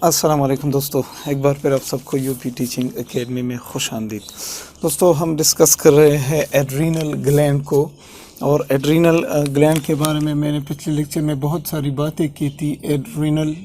अस्सलाम वालेकुम दोस्तों, एक बार फिर आप सबको यूपी टीचिंग एकेडमी में खुश आमदीद। दोस्तों, हम डिस्कस कर रहे हैं एड्रीनल ग्लैंड को। और एड्रीनल ग्लैंड के बारे में मैंने पिछले लेक्चर में बहुत सारी बातें की थी। एड्रीनल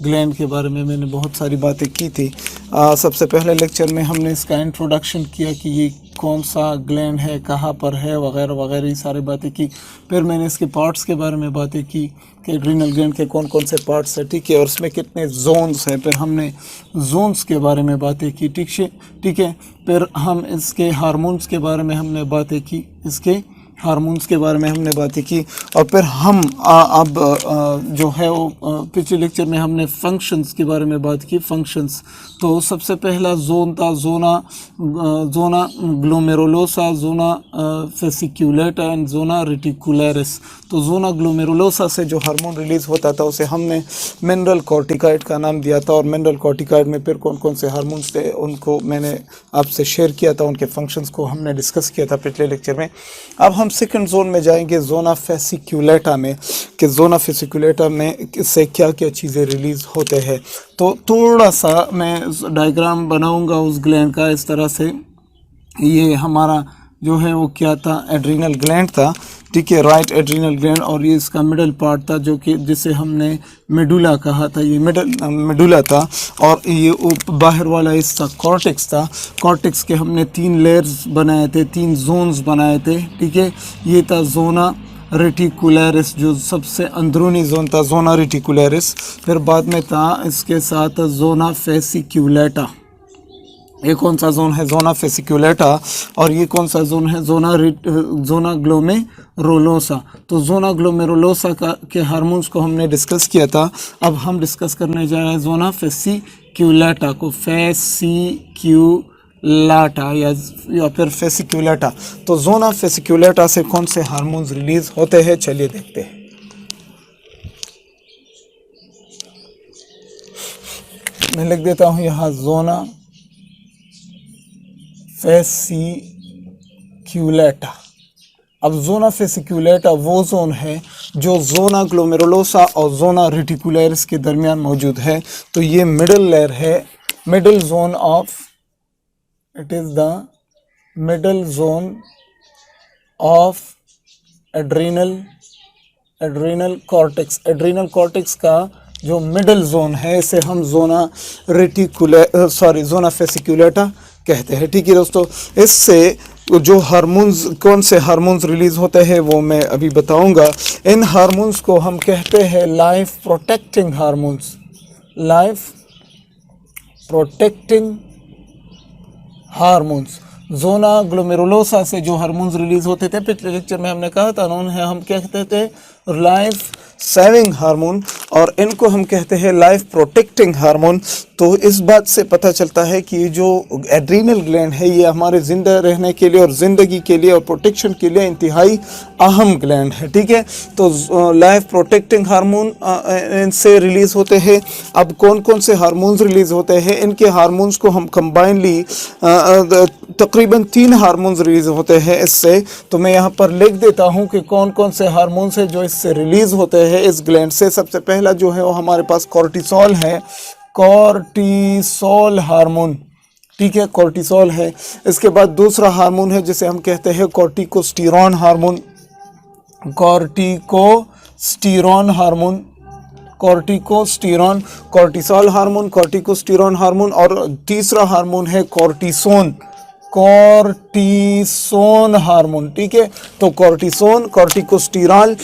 ग्लैंड के बारे में मैंने बहुत सारी बातें की थी। सबसे पहले लेक्चर में हमने इसका इंट्रोडक्शन किया कि ये कौन सा ग्लैंड है, कहाँ पर है, वगैरह वगैरह, ये सारी बातें की। फिर मैंने इसके पार्ट्स के बारे में बातें की कि एड्रीनल ग्लैंड के कौन कौन से पार्ट्स हैं, ठीक है, और उसमें कितने जोन्स हैं। फिर हमने जोन्स के बारे में बातें की, ठीक है। फिर हम इसके हार्मोन्स के बारे में हमने बातें की, इसके हार्मोन्स के बारे में हमने बातें की। और फिर हम अब जो है वो पिछले लेक्चर में हमने फंक्शंस के बारे में बात की। फंक्शंस, तो सबसे पहला जोन था zona glomerulosa, zona fasciculata and zona reticularis. तो जोना ग्लोमेरुलोसा से जो हार्मोन रिलीज़ होता था उसे हमने मिनरल कॉर्टिकॉइड का नाम दिया था। और मिनरल कॉर्टिकॉइड में फिर कौन कौन से हार्मोन्स थे उनको मैंने आपसे शेयर किया था, उनके फंक्शंस को हमने डिस्कस किया था पिछले लेक्चर में। अब हम सेकंड जोन में जाएंगे, जोना फेसिक्यूलेटा में, कि जोना फेसिक्यूलेटा में इससे क्या क्या चीज़ें रिलीज़ होते हैं। तो थोड़ा सा मैं डायग्राम बनाऊंगा उस ग्लैंड का इस तरह से। ये हमारा जो है वो क्या था, एड्रीनल ग्लैंड था, ठीक है, राइट एड्रीनल ग्लैंड। और ये इसका मिडल पार्ट था जो कि जिसे हमने मेडुला कहा था, ये मेडुला था। और ये बाहर वाला हिस्सा कॉर्टेक्स था। कॉर्टेक्स के हमने 3 लेयर्स बनाए थे, 3 जोन्स बनाए थे, ठीक है। ये था जोना रेटिकुलरिस, जो सबसे अंदरूनी जोन था, जोना रेटिकुलरिस। फिर बाद में था इसके साथ जोना फेसिक्यूलेटा। ये कौन सा जोन है, जोना फेसिक्यूलेटा। और ये कौन सा जोन है, जोना ग्लोमेरुलोसा। तो जोना ग्लोमेरुलोसा के हार्मोन्स को हमने डिस्कस किया था। अब हम डिस्कस करने जा रहे हैं जोना फेसिक्यूलेटा को, फेसिक्यूलेटा या फिर फेसिक्यूलेटा। तो जोना फेसिक्यूलेटा से कौन से हार्मोन्स रिलीज होते हैं, चलिए देखते हैं। मैं लिख देता हूँ यहाँ जोना फेसिक्यूलेटा। अब जोना फेसिक्यूलेटा वो जोन है जो जोना ग्लोमेरुलोसा और जोना रेटिकुलरिस के दरमियान मौजूद है। तो ये मिडल लेयर है, middle zone of, it is the middle zone of adrenal cortex. Adrenal cortex का जो मिडल जोन है इसे हम जोना फेसिक्यूलेटा कहते हैं, ठीक है दोस्तों। इससे जो हार्मोन्स, कौन से हार्मोन्स रिलीज होते हैं वो मैं अभी बताऊंगा। इन हार्मोन्स को हम कहते हैं life protecting hormones, life protecting hormones. Zona glomerulosa से जो हार्मोन्स रिलीज होते थे पिछले लेक्चर में हमने कहा था, उन्हें हम क्या कहते थे, लाइफ सेविंग हार्मोन, और इनको हम कहते हैं लाइफ प्रोटेक्टिंग हार्मोन। तो इस बात से पता चलता है कि जो एड्रीनल ग्लैंड है ये हमारे जिंदा रहने के लिए और ज़िंदगी के लिए और प्रोटेक्शन के लिए इंतहाई अहम ग्लैंड है, ठीक है। तो लाइफ प्रोटेक्टिंग हार्मोन इनसे रिलीज़ होते हैं। अब कौन कौन से हार्मोन्स रिलीज़ होते हैं, इनके हार्मोन्स को हम कंबाइनली तकरीबन 3 हार्मोन्स रिलीज़ होते हैं इससे। तो मैं यहाँ पर लिख देता हूँ कि कौन कौन से हार्मोन्स हैं जो इससे रिलीज़ होते हैं इस ग्लैंड से। सबसे पहला जो है वो हमारे पास कॉर्टिसोल है, कॉर्टिसोल हार्मोन, ठीक है, कॉर्टिसोल है। इसके बाद दूसरा हार्मोन है जिसे हम कहते हैं कॉर्टिकोस्टेरॉन hormone, कॉर्टिकोस्टेरॉन hormone, कॉर्टिकोस्टेरॉन, cortisol hormone, कॉर्टिकोस्टेरॉन hormone. और तीसरा हार्मोन है कॉर्टिसोन हार्मोन, ठीक है। तो कॉर्टिसोन, कॉर्टिकोस्टेरॉन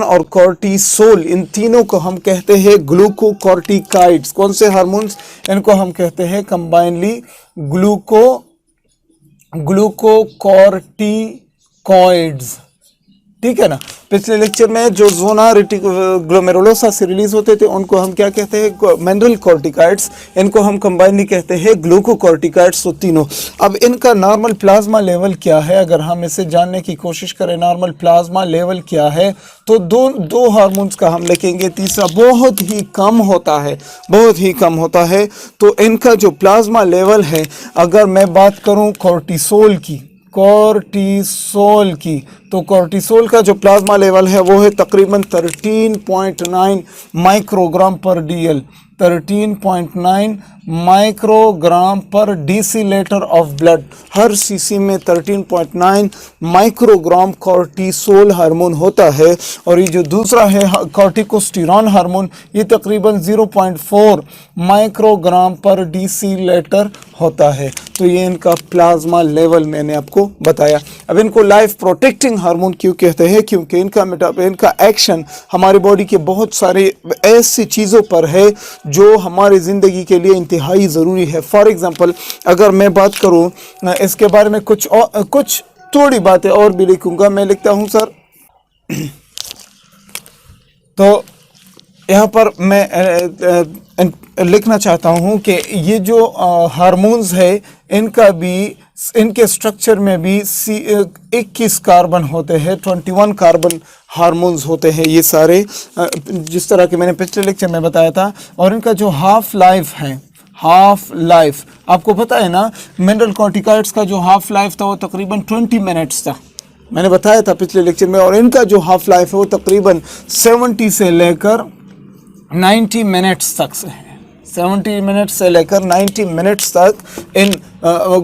और कॉर्टिसोल, इन तीनों को हम कहते हैं ग्लूकोकॉर्टिकाइड्स। कौन से हार्मोन्स, इनको हम कहते हैं कंबाइनली ग्लूकोकॉर्टिकॉइड्स, ठीक है ना। पिछले लेक्चर में जो जोना ग्लोमेरुलोसा से रिलीज होते थे उनको हम क्या कहते हैं, मिनरल कॉर्टिकॉइड्स, इनको हम कंबाइनली कहते हैं ग्लूकोकॉर्टिकॉइड्स। तो तीनों। अब इनका नॉर्मल प्लाज्मा लेवल क्या है, अगर हम इसे जानने की कोशिश करें नॉर्मल प्लाज्मा लेवल क्या है, तो दो हार्मोन्स का हम लिखेंगे। तीसरा बहुत ही कम होता है, बहुत ही कम होता है। तो इनका जो प्लाज्मा लेवल है, अगर मैं बात करूं कॉर्टिसोल की, तो कोर्टिसोल का जो प्लाज्मा लेवल है वो है तकरीबन 13.9 माइक्रोग्राम पर डीएल, 13.9 माइक्रोग्राम पर decilitre of blood. Her CC में 13.9 माइक्रोग्राम कोर्टिसोल हार्मोन होता है। और ये जो दूसरा है कॉर्टिकोस्टेरॉन हार्मोन, ये तकरीबन 0.4 माइक्रोग्राम पर डेसीलीटर होता है। तो ये इनका प्लाज्मा लेवल मैंने आपको बताया। अब इनको लाइफ प्रोटेक्टिंग हार्मोन क्यों कहते हैं? क्योंकि इनका एक्शन हमारी बॉडी के बहुत सारे ऐसी चीज़ों पर है जो हमारी ज़िंदगी के लिए इंतहाई ज़रूरी है। फॉर एग्ज़ाम्पल अगर मैं बात करूँ इसके बारे में कुछ थोड़ी बातें और भी लिखूँगा, मैं लिखता हूँ सर। तो यहाँ पर मैं लिखना चाहता हूँ कि ये जो हार्मोन्स है इनके स्ट्रक्चर में भी 21 कार्बन होते हैं, 21 कार्बन हार्मोन्स होते हैं ये सारे, जिस तरह के मैंने पिछले लेक्चर में बताया था। और इनका जो हाफ लाइफ है, हाफ लाइफ आपको पता है ना, मिनरल कॉर्टिकॉइड्स का जो हाफ लाइफ था वो तकरीबन 20 मिनट्स था, मैंने बताया था पिछले लेक्चर में। और इनका जो हाफ लाइफ है वो तकरीबन 70 से लेकर 90 मिनट्स तक से है, 70 मिनट्स से लेकर 90 मिनट्स तक इन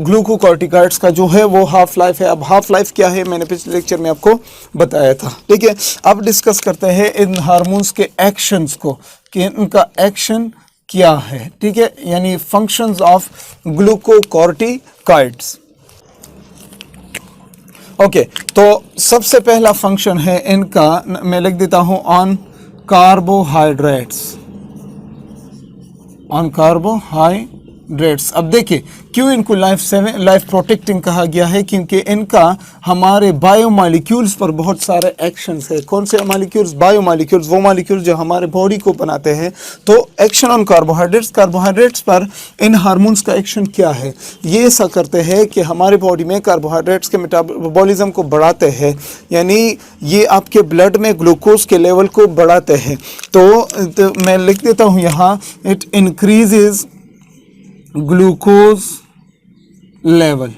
ग्लूकोकॉर्टिकॉइड्स का जो है वो हाफ लाइफ है। अब हाफ लाइफ क्या है मैंने पिछले लेक्चर में आपको बताया था, ठीक है। अब डिस्कस करते हैं इन हार्मोन्स के एक्शंस को कि इनका एक्शन क्या है, ठीक है, यानी फंक्शंस ऑफ ग्लूकोकॉर्टिकॉइड्स। ओके, तो सबसे पहला फंक्शन है इनका, मैं लिख देता हूं ऑन कार्बोहाइड्रेट्स, ऑन कार्बोहाइड्रेट्स। अब देखिए क्यों इनको लाइफ प्रोटेक्टिंग कहा गया है, क्योंकि इनका हमारे बायोमॉलिक्यूल्स पर बहुत सारे एक्शंस है। कौन से मॉलिक्यूल्स? बायोमॉलिक्यूल्स, वो मॉलिक्यूल्स जो हमारे बॉडी को बनाते हैं। तो एक्शन ऑन कार्बोहाइड्रेट्स पर इन हार्मोन्स का एक्शन क्या है? ये ऐसा करते हैं कि हमारे बॉडी में कार्बोहाइड्रेट्स के मेटाबॉलिज्म को बढ़ाते हैं, यानी ये आपके ब्लड में ग्लूकोज के लेवल को बढ़ाते हैं। तो मैं लिख देता हूँ यहाँ, इट इंक्रीजेज ग्लूकोज लेवल,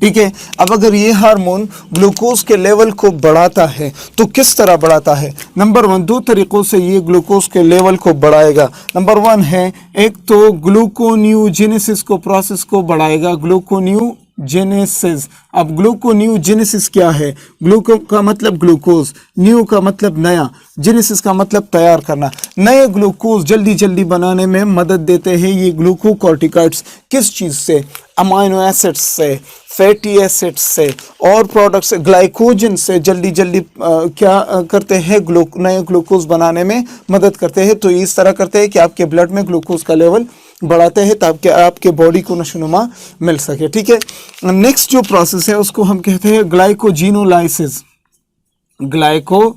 ठीक है। अब अगर ये हार्मोन ग्लूकोज के लेवल को बढ़ाता है तो किस तरह बढ़ाता है? नंबर 1, 2 तरीकों से ये ग्लूकोज के लेवल को बढ़ाएगा। नंबर 1 है, एक तो ग्लूकोन्यूजेनेसिस को प्रोसेस को बढ़ाएगा, ग्लूकोन्यूजेनेसिस। अब ग्लूकोन्यूजेनेसिस क्या है? ग्लूको का मतलब ग्लूकोज, न्यू का मतलब नया, जेनेसिस का मतलब तैयार करना। नए ग्लूकोज जल्दी जल्दी बनाने में मदद देते हैं ये ग्लूकोकॉर्टिकॉइड्स। किस चीज़ से? अमाइनो एसिड्स से, फैटी एसिड्स से और प्रोडक्ट्स ग्लाइकोजन से जल्दी जल्दी क्या करते हैं? नए ग्लूकोज बनाने में मदद करते हैं। तो इस तरह करते हैं कि आपके ब्लड में ग्लूकोज का लेवल बढ़ाते हैं ताकि आपके बॉडी को नशोनुमा मिल सके, ठीक है। नेक्स्ट जो प्रोसेस है उसको हम कहते हैं ग्लाइकोजीनोलाइसिस, ग्लाइकोजीनोलाइसिस।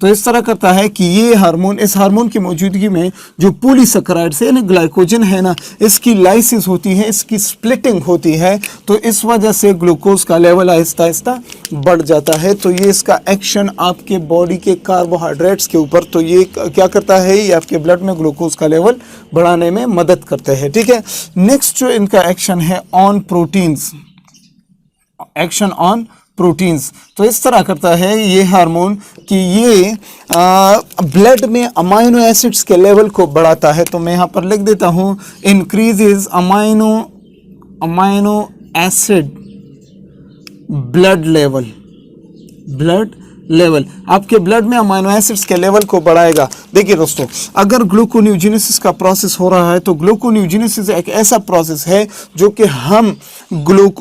तो इस तरह करता है कि ये हार्मोन, इस हार्मोन की मौजूदगी में जो पॉलीसेकेराइड्स है ना, ग्लाइकोजन है ना, इसकी लाइसिस होती है, इसकी स्प्लिटिंग होती है। तो इस वजह से ग्लूकोज का लेवल आहिस्ता आहिस्ता बढ़ जाता है। तो ये इसका एक्शन आपके बॉडी के कार्बोहाइड्रेट्स के ऊपर, तो ये क्या करता है? ये आपके ब्लड में ग्लूकोज का लेवल बढ़ाने में मदद करते हैं, ठीक है। नेक्स्ट जो इनका एक्शन है on proteins, action on proteins. तो इस तरह करता है ये हार्मोन कि ये ब्लड में अमाइनो एसिड्स के लेवल को बढ़ाता है। तो मैं यहाँ पर लिख देता हूँ, increases amino acid blood level, आपके ब्लड में अमाइनो एसिड्स के लेवल को बढ़ाएगा। देखिए दोस्तों, अगर ग्लूकोन्यूजेनेसिस का प्रोसेस हो रहा है तो ग्लूकोन्यूजेनेसिस एक ऐसा प्रोसेस है जो कि हम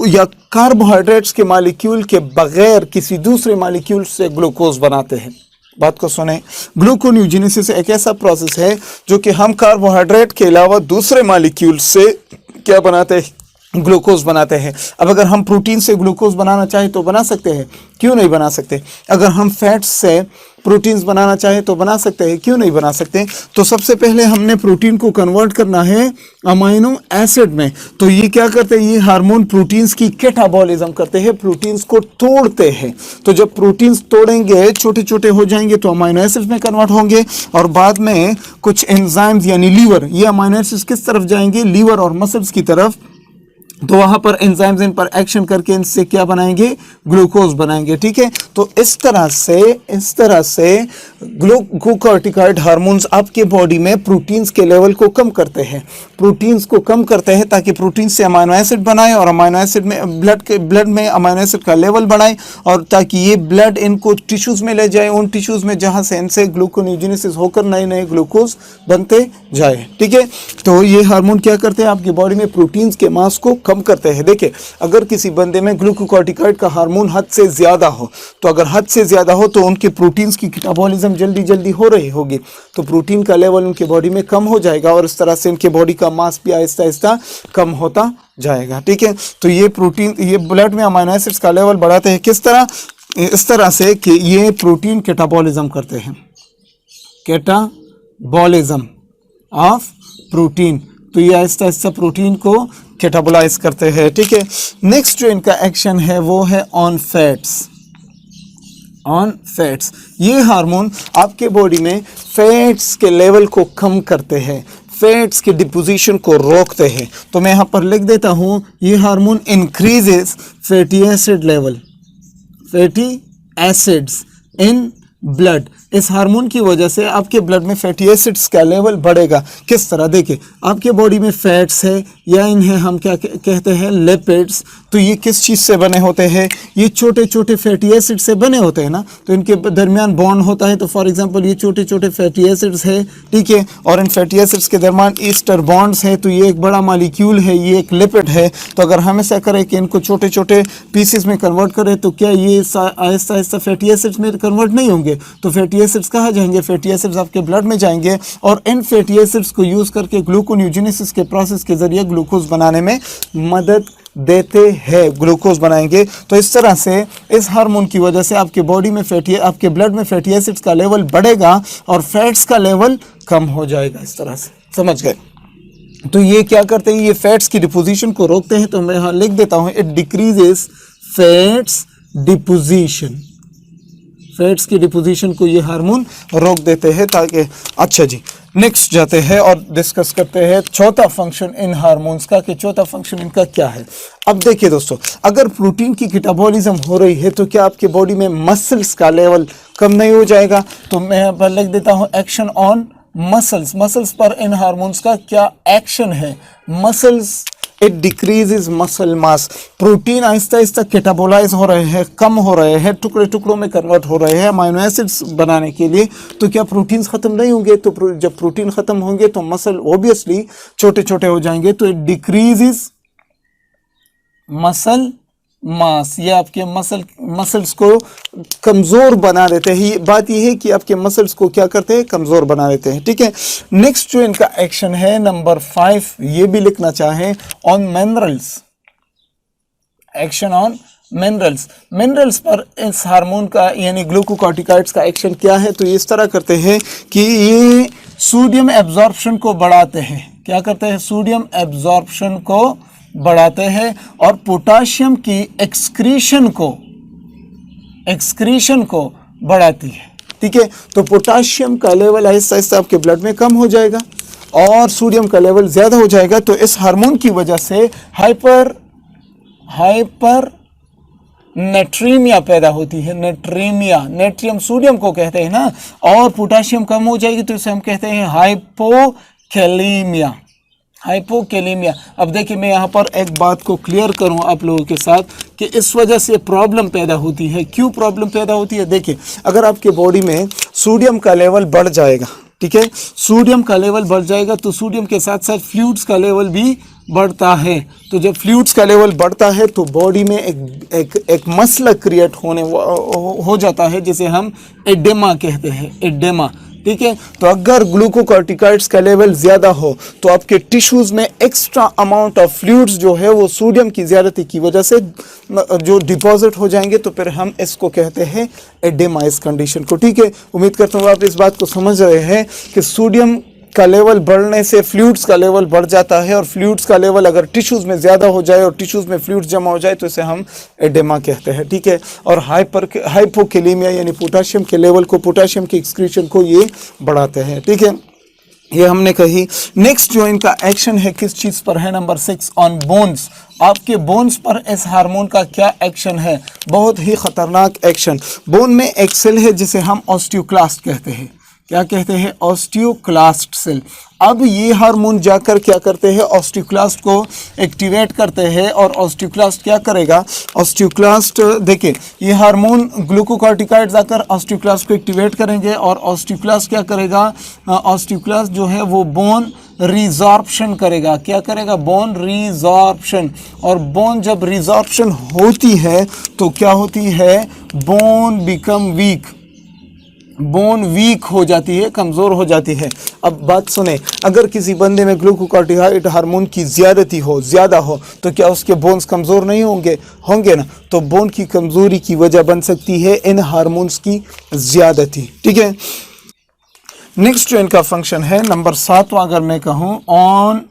या कार्बोहाइड्रेट्स के मॉलिक्यूल के बगैर किसी दूसरे मॉलिक्यूल से ग्लूकोज बनाते हैं। बात को सुने, ग्लूकोन्यूजेनेसिस एक ऐसा प्रोसेस है जो कि हम कार्बोहाइड्रेट के अलावा दूसरे मॉलिक्यूल से क्या बनाते हैं? ग्लूकोज बनाते हैं। अब अगर हम प्रोटीन से ग्लूकोज बनाना चाहें तो बना सकते हैं, क्यों नहीं बना सकते? अगर हम फैट्स से प्रोटीन्स बनाना चाहें तो बना सकते हैं, क्यों नहीं बना सकते? तो सबसे पहले हमने प्रोटीन को कन्वर्ट करना है अमाइनो एसिड में। तो ये क्या करते हैं? ये हार्मोन प्रोटीन्स की कैटाबॉलिज्म करते हैं, प्रोटीन्स को तोड़ते हैं। तो जब प्रोटीन्स तोड़ेंगे, छोटे छोटे हो जाएंगे तो अमाइनो एसिड्स में कन्वर्ट होंगे और बाद में कुछ एंजाइम्स यानी लीवर, ये अमाइनो एसिड्स किस तरफ जाएंगे? लीवर और मसल्स की तरफ तो वहां पर एंजाइम्स इन पर एक्शन करके इनसे क्या बनाएंगे, ग्लूकोज बनाएंगे। ठीक है, तो इस तरह से ग्लूकोकॉर्टिकॉइड हार्मोन्स आपके बॉडी में प्रोटीन्स के लेवल को कम करते हैं, ताकि प्रोटीन से अमाइनो एसिड बनाए और अमाइनो एसिड में ब्लड में अमाइनो एसिड का लेवल बढ़ाए, और ताकि ये ब्लड इनको टिश्यूज में ले जाए, उन टिश्यूज में जहां से इनसे ग्लूकोनियोजेनेसिस होकर नए नए ग्लूकोज बनते जाए। ठीक है, तो ये हार्मोन क्या करते हैं, आपकी बॉडी में प्रोटीन्स के मास को कम करते हैं। देखिए, अगर किसी बंदे में ग्लूकोकॉर्टिकॉइड का हार्मोन हद से ज्यादा हो, तो अगर हद से ज्यादा हो तो उनके प्रोटीन्स की कैटाबॉलिज्म जल्दी जल्दी हो रही होगी, तो प्रोटीन का लेवल उनके बॉडी में कम हो जाएगा, और इस तरह से इनके बॉडी का मास भी आहिस्ता आहिस्ता कम होता जाएगा। ठीक है, तो ये ब्लड में अमाइनो एसिड्स का लेवल बढ़ाते हैं किस तरह, इस तरह से कि ये प्रोटीन कैटाबॉलिज्म करते हैं, कैटाबॉलिज्म ऑफ प्रोटीन, तो ये आहिस्ता आहिस्ता प्रोटीन को कैटाबोलाइज करते हैं। ठीक है, नेक्स्ट जो इनका एक्शन है वो है ऑन फैट्स। ये हार्मोन आपके बॉडी में फैट्स के लेवल को कम करते हैं, फैट्स के डिपोजिशन को रोकते हैं। तो मैं यहाँ पर लिख देता हूँ, ये hormone increases fatty acid level, fatty acids in blood. इस हार्मोन की वजह से आपके ब्लड में फैटी एसिड्स का लेवल बढ़ेगा। किस तरह, देखिए, आपके बॉडी में फैट्स है या इन्हें हम क्या कहते हैं, लिपिड्स। तो ये किस चीज़ से बने होते हैं, ये छोटे छोटे फैटी एसिड से बने होते हैं ना, तो इनके दरमियान बॉन्ड होता है। तो फॉर एग्जांपल ये छोटे छोटे फैटी एसिड्स है, ठीक है, और इन फैटी एसिड्स के दरमियान ईस्टर बॉन्ड्स है, तो ये एक बड़ा मॉलिक्यूल है, ये एक लिपिड है। तो अगर हम ऐसा करें कि इनको छोटे छोटे पीसेस में कन्वर्ट करें, तो क्या ये आहिस्ता आहिस्ता फैटी एसिड्स में कन्वर्ट नहीं होंगे, तो फैटी एसिड्स कहाँ जाएंगे, फैटी एसिड्स आपके ब्लड में जाएंगे, और इन फैटी एसिड्स को यूज करके ग्लूकोनियोजेनेसिस के प्रोसेस के जरिए ग्लूकोज बनाने में मदद देते हैं, ग्लूकोज बनाएंगे। तो इस तरह से इस हार्मोन की वजह से आपके बॉडी में आपके ब्लड में फैटी एसिड्स का लेवल बढ़ेगा और फैट्स का लेवल कम हो जाएगा। इस तरह से समझ गए। तो ये क्या करते हैं, ये फैट्स की डिपोजिशन को रोकते हैं। तो मैं यहाँ लिख देता हूँ, it decreases fats deposition, fats की डिपोजिशन को ये हार्मोन रोक देते हैं। ताकि अच्छा जी, नेक्स्ट जाते हैं और डिस्कस करते हैं चौथा फंक्शन इन हार्मोन्स का, कि चौथा फंक्शन इनका क्या है। अब देखिए दोस्तों, अगर प्रोटीन की कैटाबॉलिज्म हो रही है तो क्या आपके बॉडी में मसल्स का लेवल कम नहीं हो जाएगा। तो मैं यहाँ पर लिख देता हूँ, एक्शन ऑन मसल्स पर इन हार्मोन्स का क्या एक्शन है। Muscles, it decreases muscle mass, protein Aahista Aahista कैटाबोलाइज हो रहे हैं, कम हो रहे हैं, टुकड़े टुकड़ों में कन्वर्ट हो रहे हैं अमाइनो एसिड्स बनाने के लिए। तो क्या प्रोटीन्स खत्म नहीं होंगे, तो जब प्रोटीन खत्म होंगे तो मसल ऑब्वियसली छोटे छोटे हो जाएंगे। तो इट डिक्रीजेज मसल मास, ये आपके मसल्स को कमजोर बना देते हैं। बात यह है कि आपके मसल्स को क्या करते हैं, कमजोर बना देते हैं। ठीक है, नेक्स्ट जो इनका एक्शन है नंबर 5, ये भी लिखना चाहें, on minerals, action on minerals पर इस हार्मोन का यानी ग्लूकोकॉर्टिकॉइड्स का एक्शन क्या है। तो ये इस तरह करते हैं कि ये सोडियम एब्जॉर्प्शन को बढ़ाते हैं। क्या करते हैं, सोडियम एब्जॉर्प्शन को बढ़ाते हैं और पोटाशियम की एक्सक्रीशन को बढ़ाती है। ठीक है, तो पोटाशियम का लेवल आहिस्ता आहिस्ता आपके ब्लड में कम हो जाएगा और सोडियम का लेवल ज्यादा हो जाएगा। तो इस हार्मोन की वजह से हाइपर नेट्रीमिया पैदा होती है। नेट्रीमिया, नेट्रियम सोडियम को कहते हैं ना, और पोटाशियम कम हो जाएगी तो इसे हम कहते हैं हाइपोकैलेमिया। अब देखिए, मैं यहाँ पर एक बात को क्लियर करूँ आप लोगों के साथ कि इस वजह से प्रॉब्लम पैदा होती है। क्यों प्रॉब्लम पैदा होती है, देखिए, अगर आपके बॉडी में सोडियम का लेवल बढ़ जाएगा, ठीक है, सोडियम का लेवल बढ़ जाएगा तो सोडियम के साथ साथ फ्लूइड्स का लेवल भी बढ़ता है। तो जब फ्लूइड्स का लेवल बढ़ता है तो बॉडी में एक मसल क्रिएट हो जाता है, जिसे हम एडेमा कहते हैं, एडेमा। ठीक है, तो अगर ग्लूकोकॉर्टिकॉइड्स का लेवल ज़्यादा हो तो आपके टिश्यूज़ में एक्स्ट्रा अमाउंट ऑफ फ्लूइड्स जो है वो सोडियम की ज़्यादती की वजह से जो डिपॉजिट हो जाएंगे, तो फिर हम इसको कहते हैं एडेमा, इस कंडीशन को। ठीक है, उम्मीद करता हूँ आप इस बात को समझ रहे हैं कि सोडियम का लेवल बढ़ने से फ्लूइड्स का लेवल बढ़ जाता है, और फ्लूइड्स का लेवल अगर टिश्यूज़ में ज़्यादा हो जाए और टिश्यूज़ में फ्लूइड्स जमा हो जाए तो इसे हम एडेमा कहते हैं। ठीक है, और हाइपोकैलेमिया यानी पोटाशियम के लेवल को, पोटाशियम की एक्सक्रीशन को ये बढ़ाते हैं। ठीक है, ये हमने कही। नेक्स्ट जो इनका एक्शन है किस चीज पर है, नंबर 6 ऑन बोन्स। आपके बोन्स पर इस हार्मोन का क्या एक्शन है, बहुत ही खतरनाक एक्शन। बोन में एक सेल है जिसे हम ऑस्टियोक्लास्ट कहते हैं। क्या कहते हैं, ऑस्टियोक्लास्ट सेल। अब ये हार्मोन जाकर क्या करते हैं, ऑस्टियोक्लास्ट को एक्टिवेट करते हैं और ऑस्टियोक्लास्ट क्या करेगा, ऑस्टियोक्लास्ट देखिए ये हार्मोन ग्लूकोकॉर्टिकॉइड्स आकर ऑस्टियोक्लास्ट को एक्टिवेट करेंगे और ऑस्टियोक्लास्ट क्या करेगा, ऑस्टियोक्लास्ट जो है वो बोन रिजॉर्प्शन करेगा। क्या करेगा, बोन रिजॉर्प्शन। और बोन जब रिजॉर्प्शन होती है तो क्या होती है, bone become weak, bone weak हो जाती है, कमज़ोर हो जाती है। अब बात सुने, अगर किसी बंदे में ग्लूकोकॉर्टिकॉइड हार्मोन की ज़्यादा हो तो क्या उसके बोन्स कमज़ोर नहीं होंगे ना। तो बोन की कमज़ोरी की वजह बन सकती है इन हार्मोन्स की ज़्यादती। ठीक है। नेक्स्ट जो इनका फंक्शन है नंबर 7, अगर मैं कहूँ on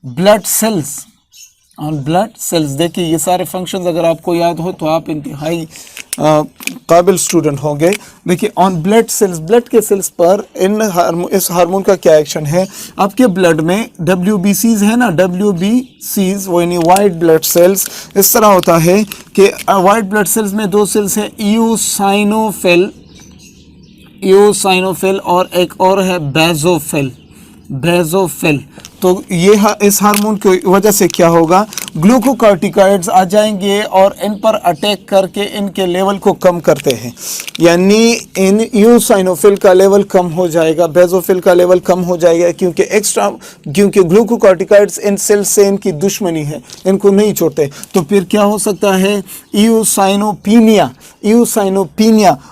blood cells, on blood cells. देखिए ये सारे फंक्शंस अगर आपको याद हो तो आप इंतहाई काबिल स्टूडेंट होंगे। देखिए ऑन ब्लड सेल्स, ब्लड के सेल्स पर इस हार्मोन का क्या एक्शन है। आपके ब्लड में WBCs है ना, WBCs वो यानी वाइट ब्लड सेल्स। इस तरह होता है कि वाइट ब्लड सेल्स में 2 सेल्स है, ईओसाइनोफिल और एक और है बेसोफिल। तो ये इस हार्मोन की वजह से क्या होगा, ग्लूकोकॉर्टिकॉइड्स आ जाएंगे और इन पर अटैक करके इनके लेवल को कम करते हैं। यानी इन ईओसाइनोफिल का लेवल कम हो जाएगा, बेसोफिल का लेवल कम हो जाएगा, क्योंकि ग्लूकोकॉर्टिकॉइड्स इन सेल से इनकी दुश्मनी है, इनको नहीं छोड़ते। तो फिर क्या हो सकता है, ईओसाइनोपीनिया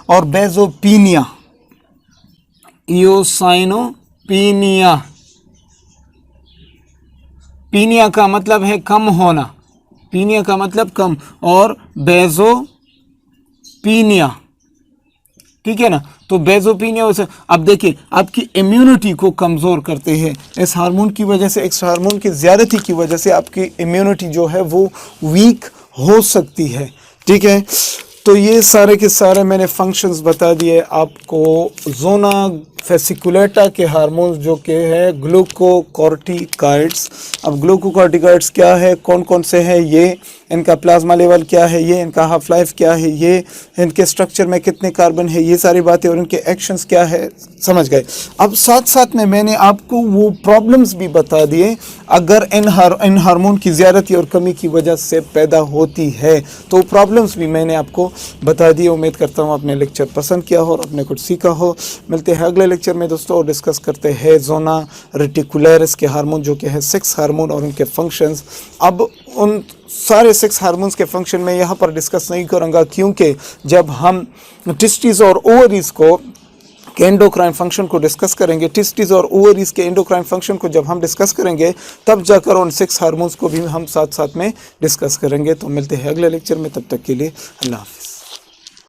और बेसोपीनिया। ईओसाइनोपीनिया, पीनिया का मतलब है कम होना, पीनिया का मतलब कम, और बेसोपीनिया। ठीक है ना। तो बेसोपीनिया वैसे, अब देखिए आपकी इम्यूनिटी को कमज़ोर करते हैं इस हार्मोन की वजह से, इस हार्मोन की ज़्यादती की वजह से आपकी इम्यूनिटी जो है वो वीक हो सकती है। ठीक है। तो ये सारे के सारे मैंने फंक्शंस बता दिए आपको जोना फेसिकुलेटा के हार्मोन्स जो के हैं ग्लूकोकॉर्टिकॉइड्स। अब ग्लूकोकॉर्टिकॉइड्स क्या है, कौन कौन से हैं, ये इनका प्लाज्मा लेवल क्या है, ये इनका हाफ लाइफ क्या है, ये इनके स्ट्रक्चर में कितने कार्बन है, ये सारी बातें और इनके एक्शंस क्या है, समझ गए। अब साथ साथ में मैंने आपको वो प्रॉब्लम्स भी बता दिए अगर इन हार्मोन की ज़्यादती और कमी की वजह से पैदा होती है, तो प्रॉब्लम्स भी मैंने आपको बता दिए। उम्मीद करता हूँ आपने लेक्चर पसंद किया हो और आपने कुछ सीखा हो। मिलते हैं अगले लेक्चर में दोस्तों और डिस्कस करते हैं जोना रेटिकुलरिस के हार्मोन जो कि है 6 हार्मोन और उनके फंक्शंस। अब उन सारे 6 हार्मोन्स के फंक्शन में यहाँ पर डिस्कस नहीं करूँगा, क्योंकि जब हम टेस्टिस और ओवरीज को के एंडोक्राइन फंक्शन को डिस्कस करेंगे, टेस्टिस और ओवरीज के एंडोक्राइन फंक्शन को जब हम डिस्कस करेंगे तब जाकर उन 6 हार्मोन्स को भी हम साथ साथ में डिस्कस करेंगे। तो मिलते हैं अगले लेक्चर में, तब तक के लिए अल्लाह हाफ़िज़।